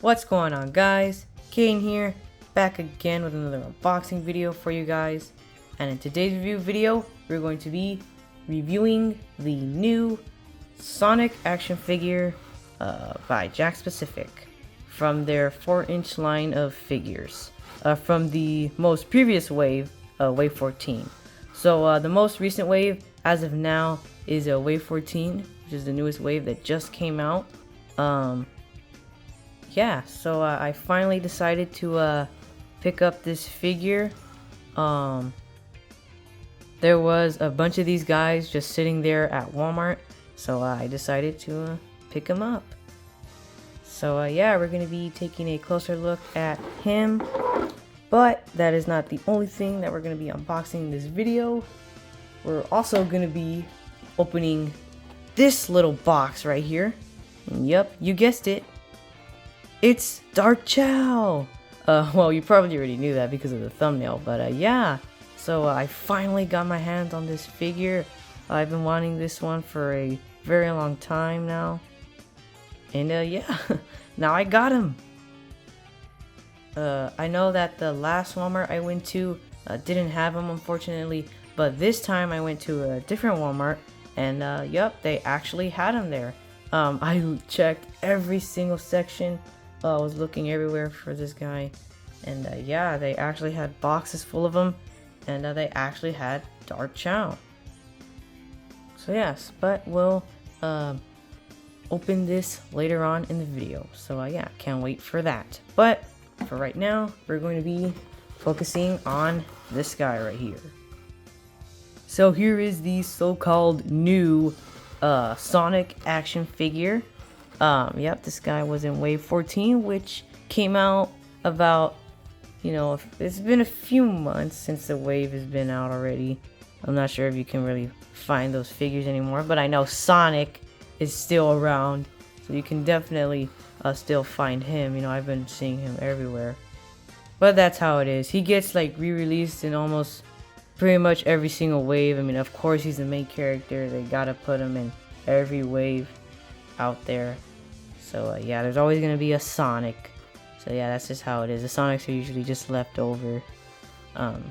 What's going on, guys? Kane here, back again with another unboxing video for you guys. And in today's review video, we're going to be reviewing the new Sonic action figure by Jakks from their 4-inch line of figures from the most previous wave, Wave 14. So the most recent wave, as of now, is Wave 14, which is the newest wave that just came out. Yeah, so I finally decided to pick up this figure. There was a bunch of these guys just sitting there at Walmart, so I decided to pick him up. So yeah, we're going to be taking a closer look at him, but that is not the only thing that we're going to be unboxing in this video. We're also going to be opening this little box right here. And yep, you guessed it. It's Dark Chao! Well, you probably already knew that because of the thumbnail, but yeah. So I finally got my hands on this figure. I've been wanting this one for a very long time now. And yeah, now I got him! I know that the last Walmart I went to didn't have him, unfortunately. But this time I went to a different Walmart, and yep, they actually had him there. I checked every single section. I was looking everywhere for this guy, and yeah, they actually had boxes full of them, and they actually had Dark Chao. So yes, but we'll open this later on in the video. So yeah, can't wait for that. But for right now, we're going to be focusing on this guy right here. So here is the so-called new Sonic action figure. Yep, this guy was in Wave 14, which came out about, it's been a few months since the wave has been out already. I'm not sure if you can really find those figures anymore, but I know Sonic is still around, so you can definitely still find him. I've been seeing him everywhere. But that's how it is. He gets like re-released in almost pretty much every single wave. I mean, of course he's the main character. They gotta put him in every wave out there. So yeah, there's always gonna be a Sonic. So yeah, that's just how it is. The Sonics are usually just left over. But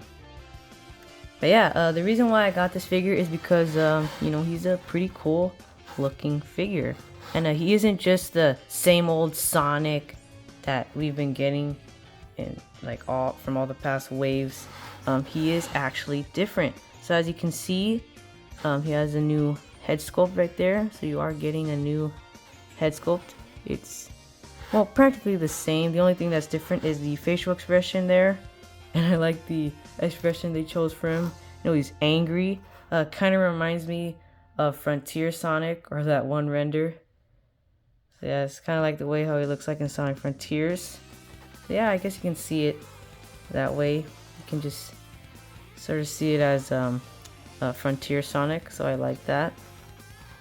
yeah, the reason why I got this figure is because he's a pretty cool looking figure, and he isn't just the same old Sonic that we've been getting in from all the past waves. He is actually different. So as you can see, he has a new head sculpt right there. So you are getting a new head sculpt. It's, well, practically the same. The only thing that's different is the facial expression there. And I like the expression they chose for him. He's angry. Kind of reminds me of Frontier Sonic, or that one render. So yeah, it's kind of like the way how he looks like in Sonic Frontiers. So yeah, I guess you can see it that way. You can just sort of see it as Frontier Sonic, so I like that.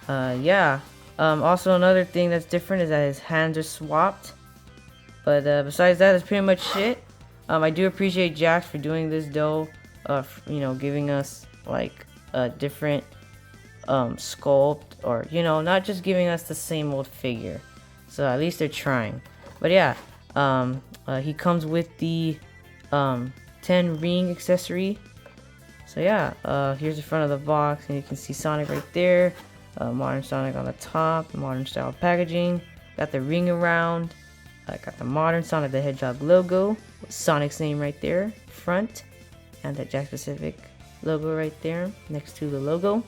Yeah. Also, another thing that's different is that his hands are swapped. But besides that, that's pretty much it. I do appreciate Jakks for doing this though. Giving us like a different sculpt, or not just giving us the same old figure. So at least they're trying. But yeah, he comes with the 10 ring accessory. So yeah, here's the front of the box, and you can see Sonic right there. Modern Sonic on the top, modern style packaging. Got the ring around. Got the modern Sonic the Hedgehog logo with Sonic's name right there, front, and the Jakks logo right there next to the logo.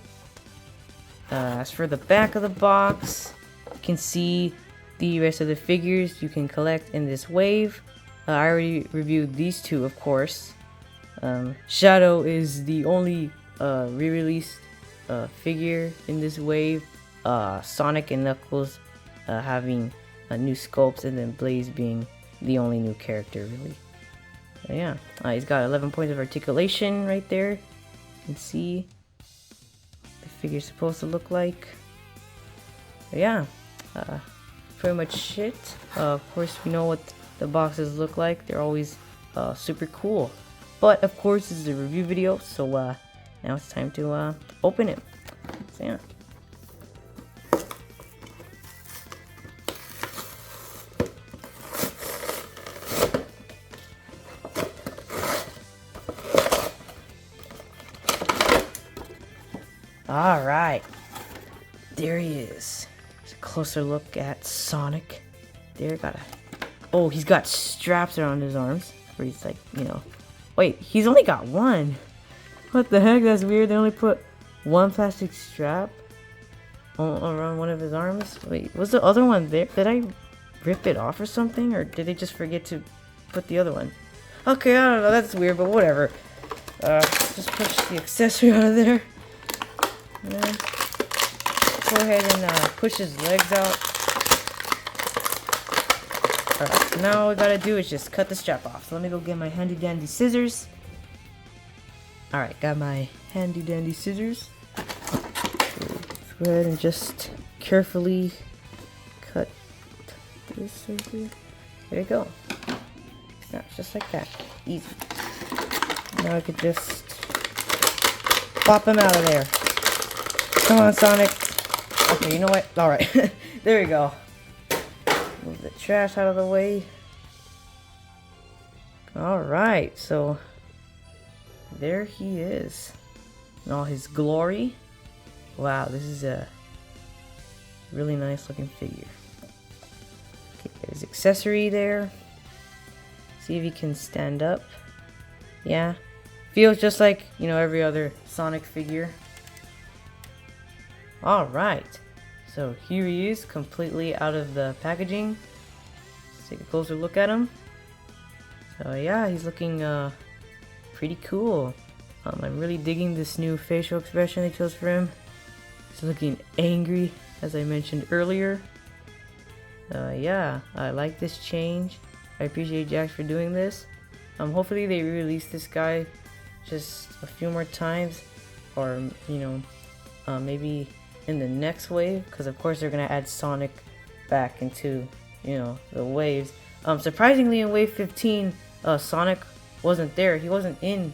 As for the back of the box, you can see the rest of the figures you can collect in this wave. I already reviewed these two, of course. Shadow is the only re-released figure in this wave. Sonic and Knuckles having new sculpts, and then Blaze being the only new character, really. So yeah, he's got 11 points of articulation right there. You can see the figure's supposed to look like. But yeah, pretty much it. Of course, we know what the boxes look like. They're always super cool. But of course, this is a review video, so now it's time to open it. So yeah. All right, there he is. It's a closer look at Sonic. There, oh, he's got straps around his arms, where he's like, wait, he's only got one. What the heck? That's weird. They only put one plastic strap around one of his arms. Wait, was the other one there? Did I rip it off or something, or did they just forget to put the other one? Okay, I don't know. That's weird, but whatever. Just push the accessory out of there. And then go ahead and push his legs out. Alright, so now all we gotta do is just cut the strap off. So let me go get my handy dandy scissors. Alright, got my handy dandy scissors. Let's go ahead and just carefully cut this right here. There you go. Snaps just like that. Easy. Now I could just pop him out of there. Come on, Sonic. Okay, you know what? Alright. There we go. Move the trash out of the way. Alright, so there he is in all his glory. Wow, this is a really nice looking figure. Okay, get his accessory there. See if he can stand up. Yeah, feels just like, every other Sonic figure. Alright, so here he is, completely out of the packaging. Let's take a closer look at him. So yeah, he's looking pretty cool. I'm really digging this new facial expression they chose for him. He's looking angry, as I mentioned earlier. Yeah, I like this change. I appreciate Jakks for doing this. Hopefully they re-release this guy just a few more times, or maybe in the next wave, because of course they're gonna add Sonic back into the waves. Surprisingly, in wave 15, Sonic wasn't there. He wasn't in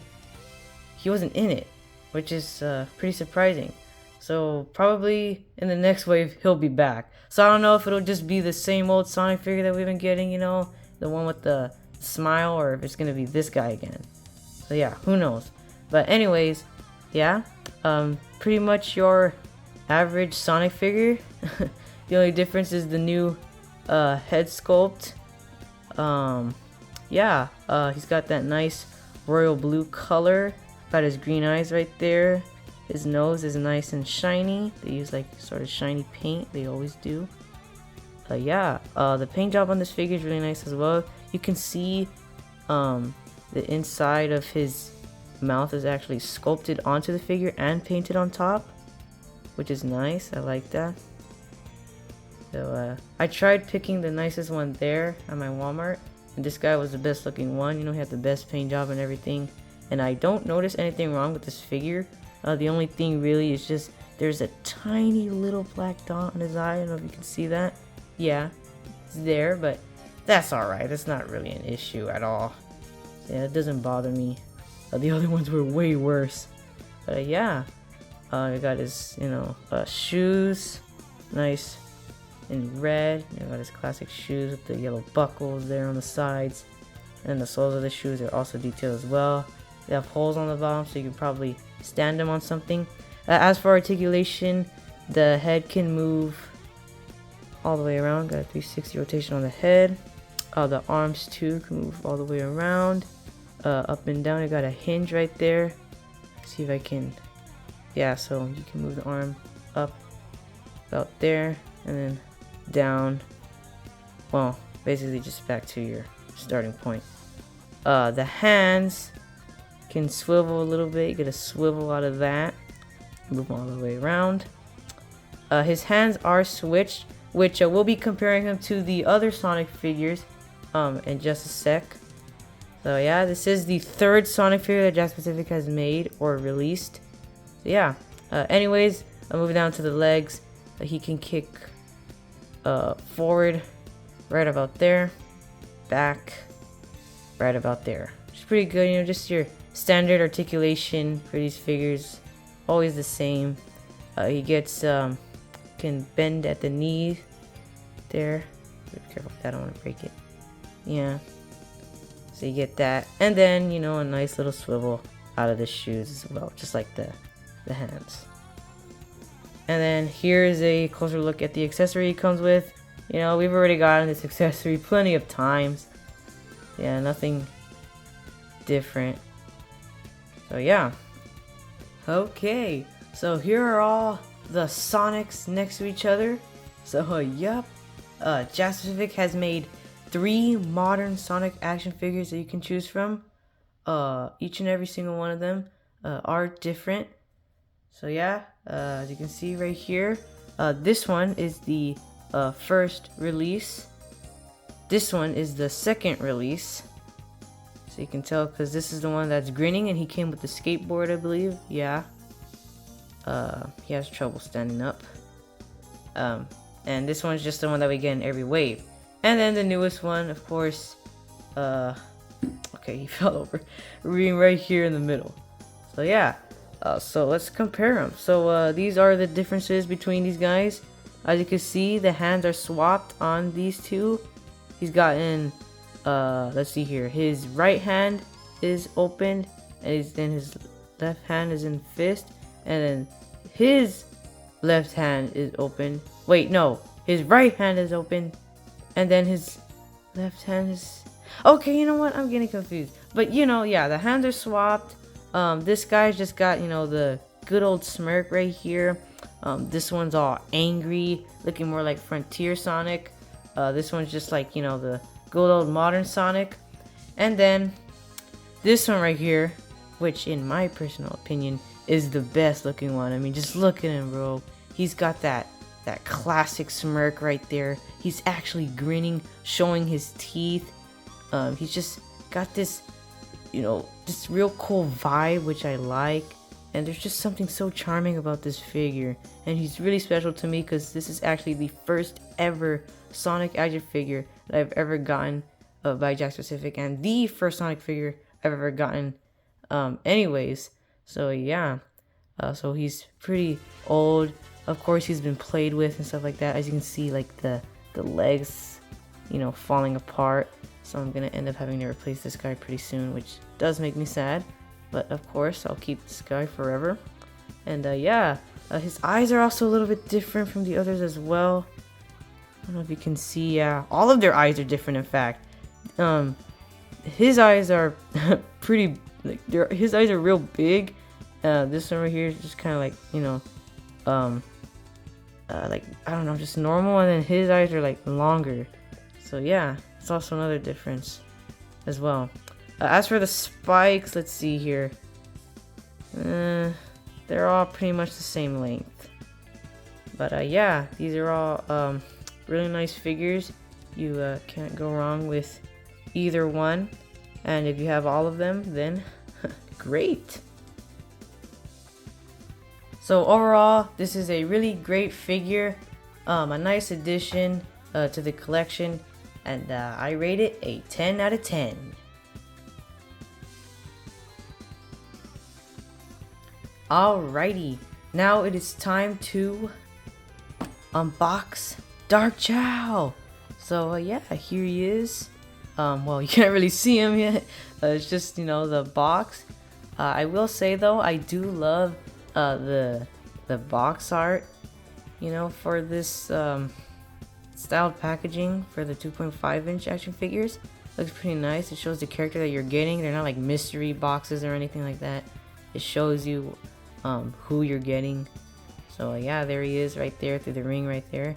it, which is pretty surprising. So probably in the next wave he'll be back. So I don't know if it'll just be the same old Sonic figure that we've been getting, the one with the smile, or if it's gonna be this guy again. So yeah, who knows. But anyways, yeah, pretty much your average Sonic figure. The only difference is the new head sculpt. Yeah, he's got that nice royal blue color. Got his green eyes right there. His nose is nice and shiny. They use like sort of shiny paint. They always do. Yeah, the paint job on this figure is really nice as well. You can see the inside of his mouth is actually sculpted onto the figure and painted on top, which is nice. I like that. So I tried picking the nicest one there at my Walmart, and this guy was the best looking one. He had the best paint job and everything, and I don't notice anything wrong with this figure. The only thing really is just there's a tiny little black dot on his eye. I don't know if you can see that. Yeah, it's there, but that's alright. That's not really an issue at all. Yeah, it doesn't bother me. The other ones were way worse. But yeah, we got his, shoes, nice in red. Got his classic shoes with the yellow buckles there on the sides, and the soles of the shoes are also detailed as well. They have holes on the bottom, so you can probably stand them on something. As for articulation, the head can move all the way around. Got a 360 rotation on the head. The arms too can move all the way around, up and down. I got a hinge right there. See if I can. Yeah, so you can move the arm up about there and then down. Well, basically just back to your starting point. The hands can swivel a little bit. You get a swivel out of that. Move all the way around. His hands are switched, which we'll be comparing him to the other Sonic figures in just a sec. So yeah, this is the third Sonic figure that Jakks Pacific has made or released. So yeah, anyways, I'm moving down to the legs. He can kick forward right about there, back right about there. Which is pretty good, just your standard articulation for these figures, always the same. He gets can bend at the knee there. Be careful with that, I don't want to break it. Yeah, so you get that, and then a nice little swivel out of the shoes as well, just like the hands. And then here's a closer look at the accessory it comes with. You know, we've already gotten this accessory plenty of times. Yeah, nothing different. So yeah. Okay, so here are all the Sonics next to each other. So yup, Jakks Pacific has made 3 modern Sonic action figures that you can choose from. Each and every single one of them are different. So yeah, as you can see right here, this one is the first release. This one is the second release. So you can tell because this is the one that's grinning and he came with the skateboard, I believe. Yeah. He has trouble standing up. And this one's just the one that we get in every wave. And then the newest one, of course, okay, he fell over. Being right here in the middle. So yeah, so let's compare them. So these are the differences between these guys. As you can see, the hands are swapped on these two. He's gotten, let's see here, his right hand is opened, and then his left hand is in fist, and then his left hand is open. Wait, no, his right hand is open, and then his left hand is... Okay, you know what? I'm getting confused. But, you know, yeah, the hands are swapped. This guy's just got, you know, the good old smirk right here. This one's all angry, looking more like Frontier Sonic. This one's just like, you know, the good old modern Sonic. And then this one right here, which in my personal opinion is the best looking one. I mean, just look at him, bro. He's got that classic smirk right there. He's actually grinning, showing his teeth. He's just got this, you know, this real cool vibe, which I like. And there's just something so charming about this figure. And he's really special to me because this is actually the first ever Sonic action figure that I've ever gotten by Jakks Pacific. And the first Sonic figure I've ever gotten anyways. So yeah, so he's pretty old. Of course, he's been played with and stuff like that. As you can see, like the legs, you know, falling apart. So I'm gonna end up having to replace this guy pretty soon, which does make me sad. But of course, I'll keep this guy forever. And yeah, his eyes are also a little bit different from the others as well. I don't know if you can see. Yeah, all of their eyes are different. In fact, his eyes are pretty. Like his eyes are real big. This one right here is just kind of like, you know, like, I don't know, just normal. And then his eyes are like longer. So yeah, it's also another difference as well. As for the spikes, let's see here. They're all pretty much the same length. But yeah, these are all really nice figures. You can't go wrong with either one. And if you have all of them, then great. So overall, this is a really great figure, a nice addition to the collection, and I rate it a 10 out of 10. Alrighty, now it is time to unbox Dark Chao. So yeah, here he is. Well, you can't really see him yet. It's just, you know, the box. I will say though, I do love the box art, you know, for this styled packaging for the 2.5-inch action figures. Looks pretty nice. It shows the character that you're getting. They're not like mystery boxes or anything like that. It shows you who you're getting. So yeah, there he is right there through the ring right there.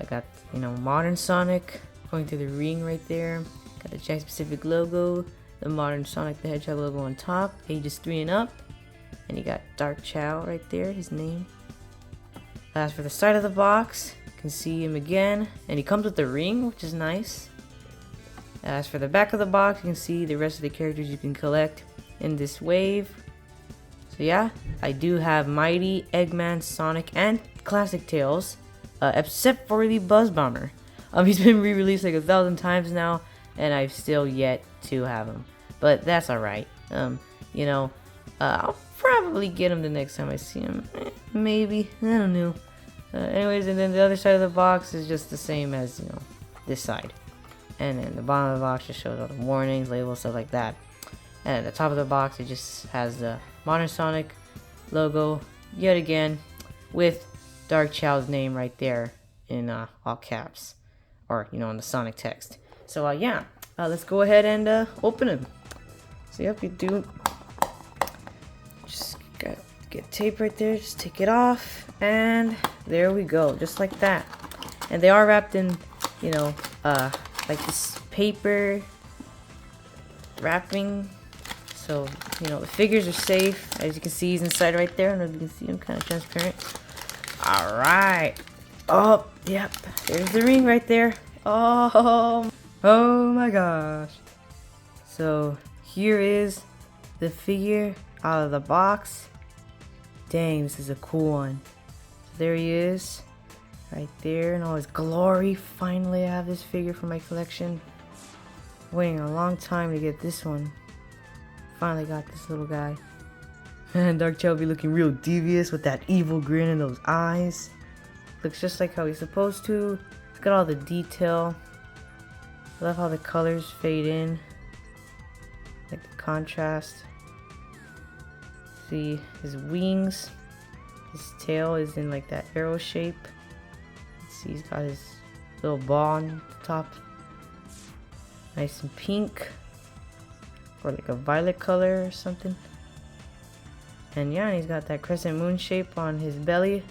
Got, you know, modern Sonic going through the ring right there. Got the Jakks Pacific logo, the modern Sonic the Hedgehog logo on top, ages 3 and up. And you got Dark Chao right there, his name. As for the side of the box, you can see him again. And he comes with the ring, which is nice. As for the back of the box, you can see the rest of the characters you can collect in this wave. So yeah, I do have Mighty, Eggman, Sonic, and Classic Tails. Except for the Buzz Bomber. He's been re-released like 1,000 times now, and I've still yet to have him. But that's alright. You know, I'll probably get him the next time I see him. Maybe. I don't know. Anyways, and then the other side of the box is just the same as, you know, this side. And then the bottom of the box just shows all the warnings, labels, stuff like that. And at the top of the box, it just has the Modern Sonic logo, yet again, with Dark Chao's name right there in all caps, or in the Sonic text. So yeah, let's go ahead and open him. So yep, you do. Just gotta get tape right there. Just take it off, and there we go, just like that. And they are wrapped in, like this paper wrapping. So, the figures are safe. As you can see, he's inside right there. I don't know if you can see him, kind of transparent. Alright. Oh, yep. There's the ring right there. Oh my gosh. So, here is the figure out of the box. Dang, this is a cool one. So there he is. Right there in all his glory. Finally, I have this figure for my collection. Waiting a long time to get this one. Finally got this little guy. And Dark Chao be looking real devious with that evil grin and those eyes. Looks just like how he's supposed to. He's got all the detail. I love how the colors fade in. Like the contrast. See his wings. His tail is in like that arrow shape. See, he's got his little ball on the top. Nice and pink. Or like a violet color or something. And yeah, he's got that crescent moon shape on his belly.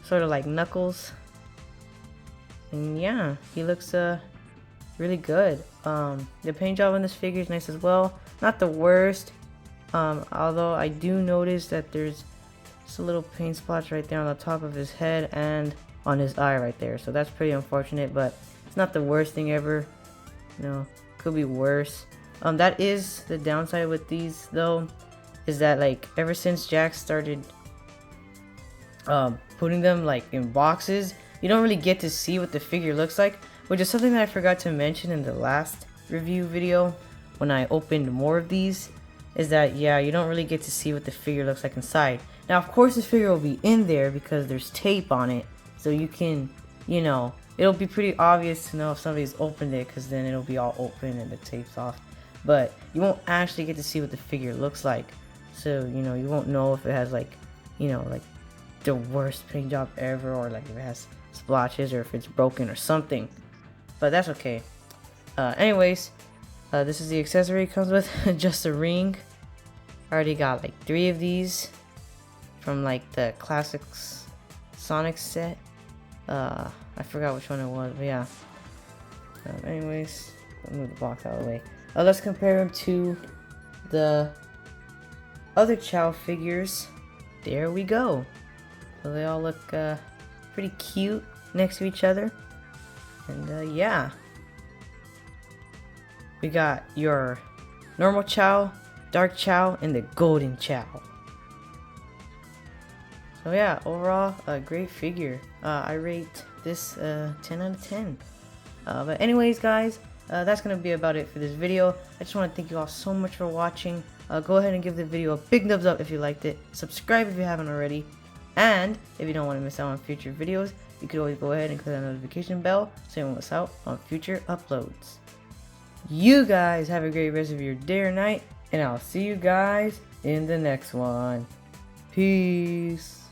Sort of like Knuckles. And yeah, he looks really good. The paint job on this figure is nice as well. Not the worst. Although I do notice that there's just a little paint splotch right there on the top of his head and on his eye right there. So that's pretty unfortunate, but it's not the worst thing ever. Could be worse. That is the downside with these though, is that like ever since Jakks started putting them like in boxes, you don't really get to see what the figure looks like, which is something that I forgot to mention in the last review video when I opened more of these, is that yeah, you don't really get to see what the figure looks like inside. Now of course this figure will be in there because there's tape on it, so you can, it'll be pretty obvious to know if somebody's opened it, because then it'll be all open and the tape's off. But you won't actually get to see what the figure looks like. So, you won't know if it has like, like the worst paint job ever, or like if it has splotches, or if it's broken or something. But that's okay. Anyways, this is the accessory it comes with. Just a ring. I already got like 3 of these from like the classics Sonic set. I forgot which one it was, but yeah. Anyways, I'll move the box out of the way. Let's compare him to the other Chao figures. There we go. So they all look pretty cute next to each other. And yeah. We got your normal Chao, Dark Chao, and the Golden Chao. So yeah, overall, a great figure. I rate this 10 out of 10. But anyways, guys, that's going to be about it for this video. I just want to thank you all so much for watching. Go ahead and give the video a big thumbs up if you liked it. Subscribe if you haven't already. And if you don't want to miss out on future videos, you could always go ahead and click that notification bell so you won't miss out on future uploads. You guys have a great rest of your day or night, and I'll see you guys in the next one. Peace.